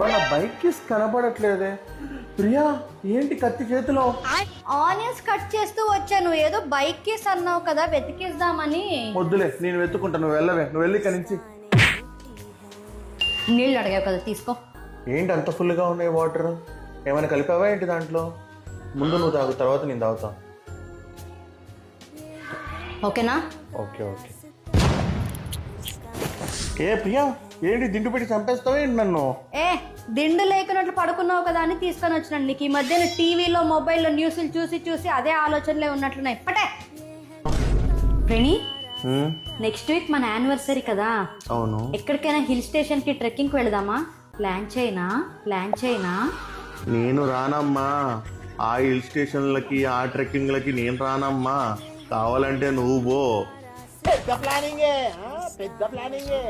మన bike kiss కనపడట్లేదే. Priya ఏంటి కత్తి చేతిలో? ఆనియన్స్ కట్ చేస్తూ వచ్చాను, ఏదో బైక్ కేస్ అన్నావు కదా, వెతికిద్దామని. వద్దులే, నేను వెతుక్కుంటా, నువ్వు వెళ్ళవే. నువ్వు వెళ్ళి ఇక్కడి నుంచి. నీళ్ళు అడిగావు కదా, తీసుకో. ఏంటి అంత ఫుల్గా ఉన్నాయి వాటర్? ఏమైనా కలిపావా ఏంటి దాంట్లో? ముందు నువ్వు తాగు, తర్వాత నేను తాగుతా. ఓకేనా? Okay okay. ఏ ప్రియా, ఏంటి దిండు పెట్టి చంపేస్తావా ఏంటి నన్ను? దిండు లేకున్నట్లు పడుకున్నావు కదా అని తీసుకొని వచ్చినాను. నీకు ఈ మధ్యన టీవీలో మొబైల్లో న్యూస్లు చూసి చూసి అదే ఆలోచనలే ఉన్నట్లున్నాయి. పటే ప్రేణి, నెక్స్ట్ వీక్ మన యానివర్సరీ కదా. అవును. ఎక్కడికైనా హిల్ స్టేషన్ కి ట్రెక్కింగ్ కి వెళదామా? ప్లాన్ చేయనా? నేను రానమ్మా. ఆ హిల్ స్టేషన్లకి ఆ ట్రెక్కింగ్లకి నేను రానమ్మా. కావాలంటే నువ్వు పో. పెద్ద ప్లానింగే.